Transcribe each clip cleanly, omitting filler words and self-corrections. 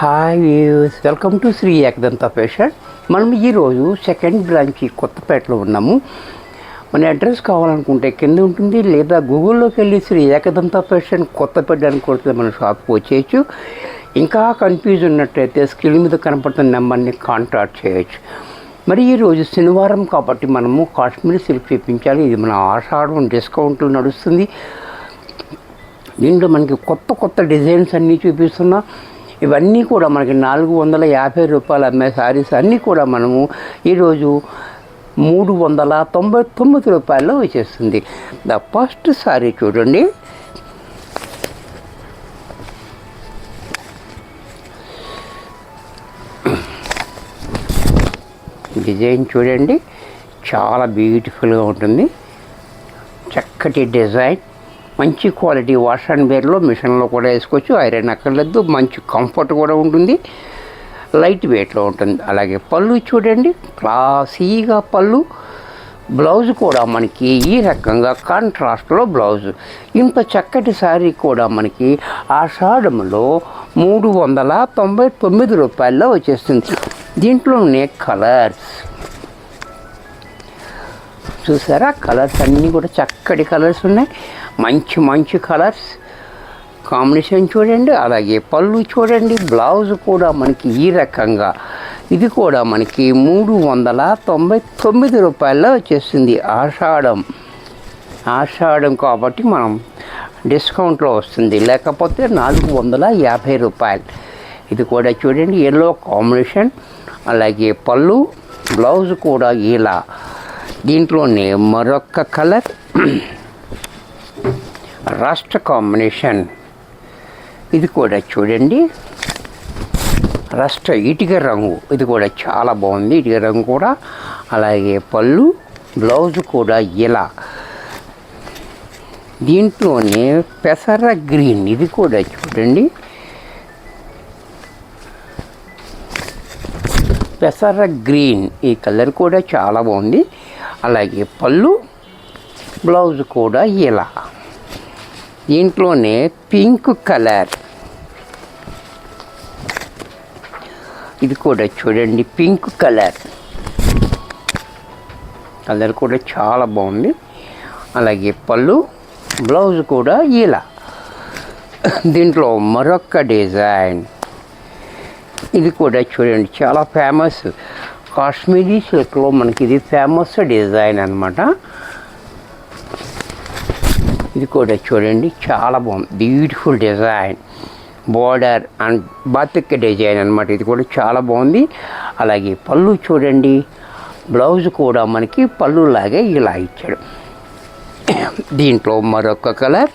Hi views, welcome to Shri Ekadanta fashion. మనం ఈరోజు second branch కొత్తపేటలో ఉన్నాము. మన అడ్రస్ కావాలనుకుంటే కింద ఉంటుంది, లేదా గూగుల్లోకి వెళ్ళి శ్రీ ఏకదంత ఫ్యాషన్ కొత్తపేట అని కొడితే మన షాప్కి వచ్చేయచ్చు. ఇంకా కన్ఫ్యూజ్ ఉన్నట్టయితే స్క్రీన్ మీద కనపడుతున్న నెంబర్ని కాంటాక్ట్ చేయొచ్చు. మరి ఈరోజు శనివారం కాబట్టి మనము కాశ్మీరీ సిల్క్ చేయించాలి. ఇది మన ఆషాఢం డిస్కౌంట్లు నడుస్తుంది. దీంట్లో మనకి కొత్త డిజైన్స్ అన్నీ చూపిస్తున్నా. ఇవన్నీ కూడా మనకి 450 రూపాయలు అమ్మే శారీస్ అన్నీ కూడా మనము ఈరోజు 399 రూపాయల్లో వచ్చేస్తుంది. ద ఫస్ట్ శారీ చూడండి. డిజైన్ చూడండి, చాలా బ్యూటిఫుల్గా ఉంటుంది. చక్కటి డిజైన్, మంచి క్వాలిటీ. వాష్ అండ్ వేర్లో మిషన్లో కూడా వేసుకోవచ్చు, ఐరన్ అక్కర్లేదు. మంచి కంఫర్ట్ కూడా ఉంటుంది, లైట్ వెయిట్లో ఉంటుంది. అలాగే పళ్ళు చూడండి, క్లాసీగా పళ్ళు. బ్లౌజ్ కూడా మనకి ఈ రకంగా కాంట్రాస్ట్లో బ్లౌజ్. ఇంత చక్కటి శారీ కూడా మనకి ఆషాఢంలో 399 రూపాయల్లో వచ్చేస్తుంది. దీంట్లోనే కలర్స్ చూసారా, కలర్స్ అన్నీ కూడా చక్కటి కలర్స్ ఉన్నాయి. మంచి కలర్స్ కాంబినేషన్ చూడండి. అలాగే పళ్ళు చూడండి, బ్లౌజ్ కూడా మనకి ఈ రకంగా. ఇది కూడా మనకి 399 రూపాయల్లో వచ్చేస్తుంది. ఆషాఢం కాబట్టి మనం డిస్కౌంట్లో వస్తుంది, లేకపోతే 450 రూపాయలు. ఇది కూడా చూడండి, ఎల్లో కాంబినేషన్. అలాగే పళ్ళు, బ్లౌజ్ కూడా ఇలా. దీంట్లోనే మరొక కలర్ రాష్ట్ర కాంబినేషన్. ఇది కూడా చూడండి, రాష్ట్ర ఇటుక రంగు. ఇది కూడా చాలా బాగుంది, ఇటుక రంగు కూడా. అలాగే పళ్ళు, బ్లౌజ్ కూడా ఇలా. దీంట్లోనే పెసర గ్రీన్. ఇది కూడా చూడండి, పెసర గ్రీన్. ఈ కలర్ కూడా చాలా బాగుంది. అలాగే పళ్ళు, బ్లౌజ్ కూడా ఇలా. దీంట్లోనే పింక్ కలర్. ఇది కూడా చూడండి, పింక్ కలర్ కూడా చాలా బాగుంది. అలాగే పళ్ళు, బ్లౌజ్ కూడా ఇలా. దీంట్లో మరొక డిజైన్. ఇది కూడా చూడండి, చాలా ఫేమస్. కాశ్మీరీ సిల్క్లో మనకి ఇది ఫేమస్ డిజైన్ అన్నమాట. ఇది కూడా చూడండి, చాలా బాగుంది, beautiful design. Border and batik design అన్నమాట. ఇది కూడా చాలా బాగుంది. అలాగే పళ్ళు చూడండి, బ్లౌజ్ కూడా మనకి పళ్ళు లాగే ఇలా ఇచ్చాడు. దీంట్లో మరొక కలర్.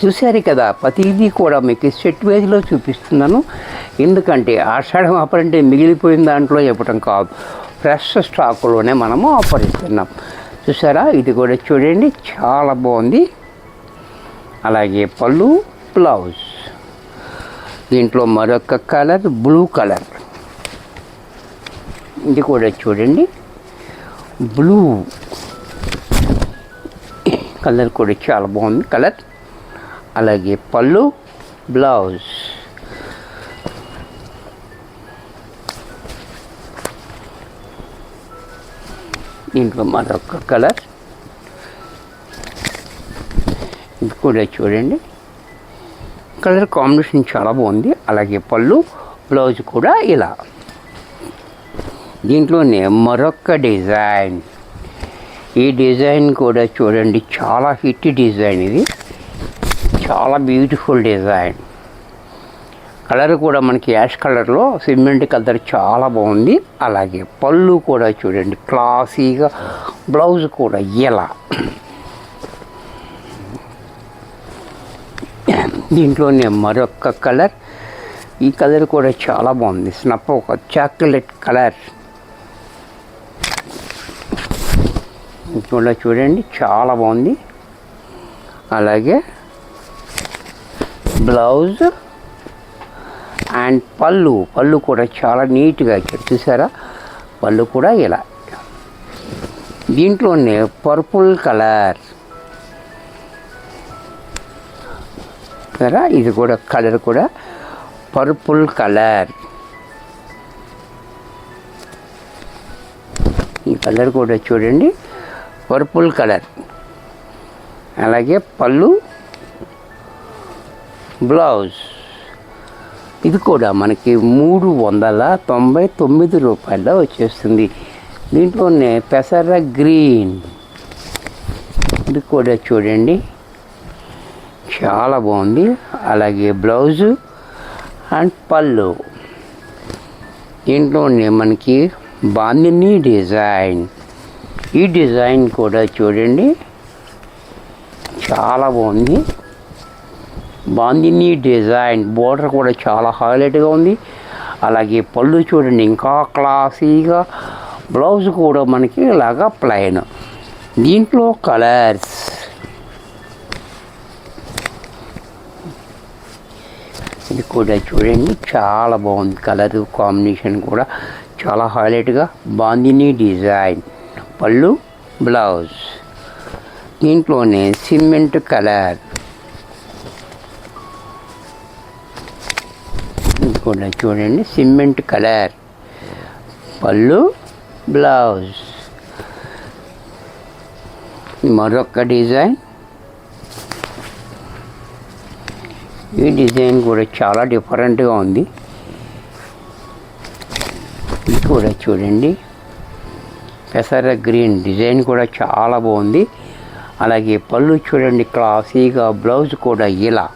చూసారు కదా, ప్రతిదీ కూడా మీకు సెట్ వేజ్లో చూపిస్తున్నాను. ఎందుకంటే ఆషాఢం ఆఫర్ అంటే మిగిలిపోయిన దాంట్లో చెప్పడం కాదు, ఫ్రెష్ స్టాకులోనే మనము ఆఫర్ ఇస్తున్నాం. చూసారా, ఇది కూడా చూడండి, చాలా బాగుంది. అలాగే పళ్ళు, బ్లౌజ్. దీంట్లో మరొక కలర్ బ్లూ కలర్. ఇది కూడా చూడండి, బ్లూ కలర్ కూడా చాలా బాగుంది కలర్. అలాగే పళ్ళు, బ్లౌజ్. దీంట్లో మరొక కలర్. ఇది కూడా చూడండి, కలర్ కాంబినేషన్ చాలా బాగుంది. అలాగే పళ్ళు, బ్లౌజ్ కూడా ఇలా. దీంట్లోనే మరొక డిజైన్. ఈ డిజైన్ కూడా చూడండి, చాలా హిట్ డిజైన్. ఇది చాలా బ్యూటిఫుల్ డిజైన్. కలర్ కూడా మనకి యాష్ కలర్లో సిమెంట్ కలర్ చాలా బాగుంది. అలాగే పళ్ళు కూడా చూడండి, క్లాసీగా. బ్లౌజ్ కూడా ఇలా. దీంట్లోనే మరొక కలర్. ఈ కలర్ కూడా చాలా బాగుంది, స్నప్ ఒక చాక్లెట్ కలర్. కూడా చూడండి, చాలా బాగుంది. అలాగే బ్లౌజ్ అండ్ పళ్ళు కూడా చాలా నీట్గా ఇచ్చారు. చూసారా, పళ్ళు కూడా ఇలా. దీంట్లోనే పర్పుల్ కలర్. ఇది కూడా కలర్ కూడా పర్పుల్ కలర్. ఈ కలర్ కూడా చూడండి, పర్పుల్ కలర్. అలాగే పళ్ళు, బ్లౌజ్. ఇది కూడా మనకి 399 రూపాయల్లో వచ్చేస్తుంది. దీంట్లోనే పెసర గ్రీన్. ఇది కూడా చూడండి, చాలా బాగుంది. అలాగే బ్లౌజు అండ్ పళ్ళు. దీంట్లోనే మనకి బాందిని డిజైన్. ఈ డిజైన్ కూడా చూడండి, చాలా బాగుంది. బాందిని డిజైన్ బోర్డర్ కూడా చాలా హైలైట్గా ఉంది. అలాగే పళ్ళు చూడండి, ఇంకా క్లాసీగా. బ్లౌజ్ కూడా మనకి ఇలాగా ప్లెయిన్. దీంట్లో కలర్స్. ఇది కూడా చూడండి, చాలా బాగుంది. కలర్ కాంబినేషన్ కూడా చాలా హైలైట్గా. బాందిని డిజైన్, పళ్ళు, బ్లౌజ్. దీంట్లోనే సిమెంట్ కలర్. ఇది కూడా చూడండి, సిమెంట్ కలర్, పళ్ళు, బ్లౌజ్. మరొక డిజైన్. ఈ డిజైన్ కూడా చాలా డిఫరెంట్గా ఉంది. ఇది కూడా చూడండి, పెసర గ్రీన్ డిజైన్ కూడా చాలా బాగుంది. అలాగే పళ్ళు చూడండి క్లాసీగా, బ్లౌజ్ కూడా ఇలా.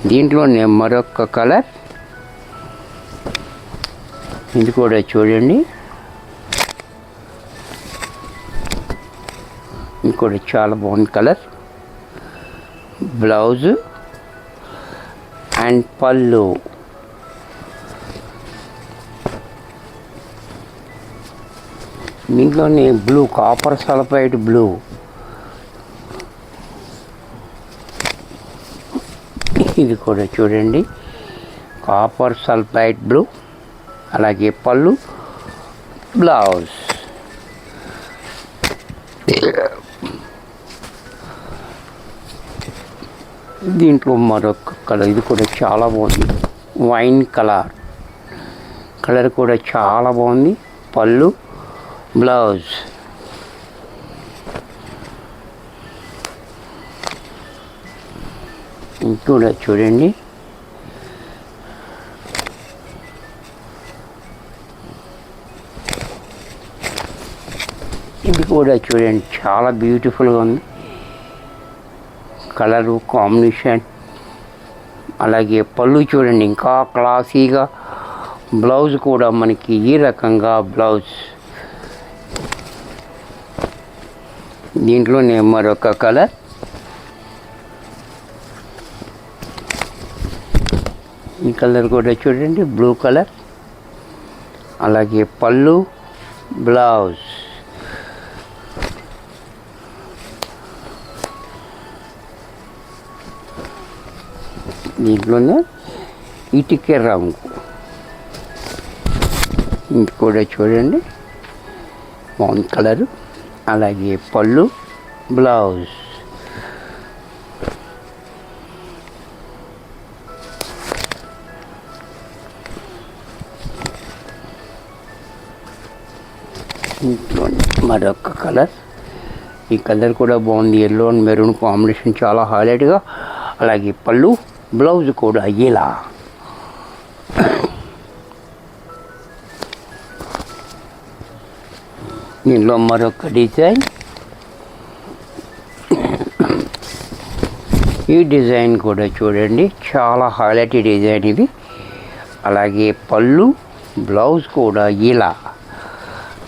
దీంట్లోనే మరొక కలర్. ఇది కూడా చూడండి, ఇది కూడా చాలా బాగుంది కలర్. బ్లౌజు అండ్ పళ్ళు. దీంట్లోనే బ్లూ, కాపర్ సల్ఫైడ్ బ్లూ. ఇది కూడా చూడండి, కాపర్ సల్ఫైడ్ బ్లూ. అలాగే పళ్ళు, బ్లౌజ్. దీంట్లో మరొక కలర్. ఇది కూడా చాలా బాగుంది, వైన్ కలర్. కలర్ కూడా చాలా బాగుంది. పళ్ళు, బ్లౌజ్. ఇది కూడా చూడండి, ఇది కూడా చూడండి, చాలా బ్యూటిఫుల్గా ఉంది. Colour combination. అలాగే పళ్ళు చూడండి, ఇంకా క్లాసీగా. బ్లౌజ్ కూడా మనకి ఈ రకంగా బ్లౌజ్. దీంట్లోనే మరొక కలర్. ఈ కలర్ కూడా చూడండి, బ్లూ కలర్. అలాగే పళ్ళు, బ్లౌజ్. దీంట్లోనే ఇటుక రంగు. ఇది కూడా చూడండి, బాగుంది కలరు. అలాగే పళ్ళు, బ్లౌజ్. మరొక కలర్. ఈ కలర్ కూడా బాగుంది, ఎల్లో అండ్ మెరూన్ కాంబినేషన్ చాలా హైలైట్గా. అలాగే పళ్ళు, బ్లౌజ్ కూడా ఇలా. దీనిలో మరొక డిజైన్. ఈ డిజైన్ కూడా చూడండి, చాలా హైలైట్ డిజైన్ ఇది. అలాగే పళ్ళు, బ్లౌజ్ కూడా ఇలా.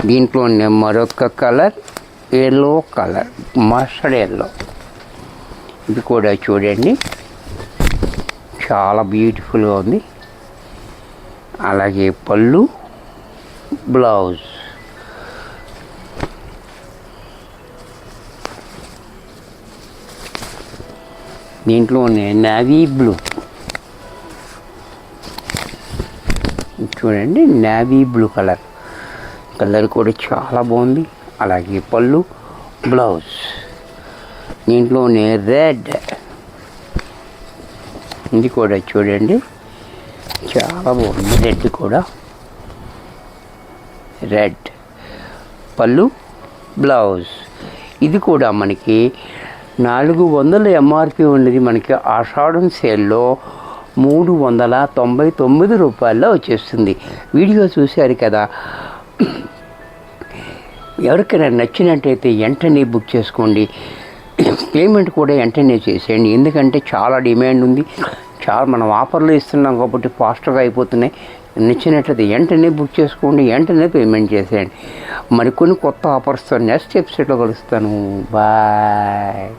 దీంట్లోనే మరొక colour, yellow colour, mustard yellow. ఇది కూడా చూడండి, చాలా బ్యూటిఫుల్గా ఉంది. అలాగే పళ్ళు, బ్లౌజ్. దీంట్లోనే నేవీ బ్లూ. చూడండి, నేవీ బ్లూ కలర్. కలర్ కూడా చాలా బాగుంది. అలాగే పళ్ళు, బ్లౌజ్. దీంట్లోనే రెడ్. ఇది కూడా చూడండి, చాలా బాగుంది. రెడ్ కూడా, రెడ్ పళ్ళు, బ్లౌజ్. ఇది కూడా మనకి 400 ఎంఆర్పి ఉన్నది, మనకి ఆషాఢం సేల్లో 399 రూపాయల్లో వచ్చేస్తుంది. వీడియో చూశారు కదా, ఎవరికైనా నచ్చినట్టయితే వెంటనే బుక్ చేసుకోండి. పేమెంట్ కూడా వెంటనే చేసేయండి, ఎందుకంటే చాలా డిమాండ్ ఉంది. చాలా మనం ఆఫర్లు ఇస్తున్నాం కాబట్టి ఫాస్ట్గా అయిపోతున్నాయి. నచ్చినట్లయితే వెంటనే బుక్ చేసుకోండి, వెంటనే పేమెంట్ చేసేయండి. మరికొన్ని కొత్త ఆఫర్స్తో నెక్స్ట్ ఎపిసోడ్లో కలుస్తాను. బాయ్.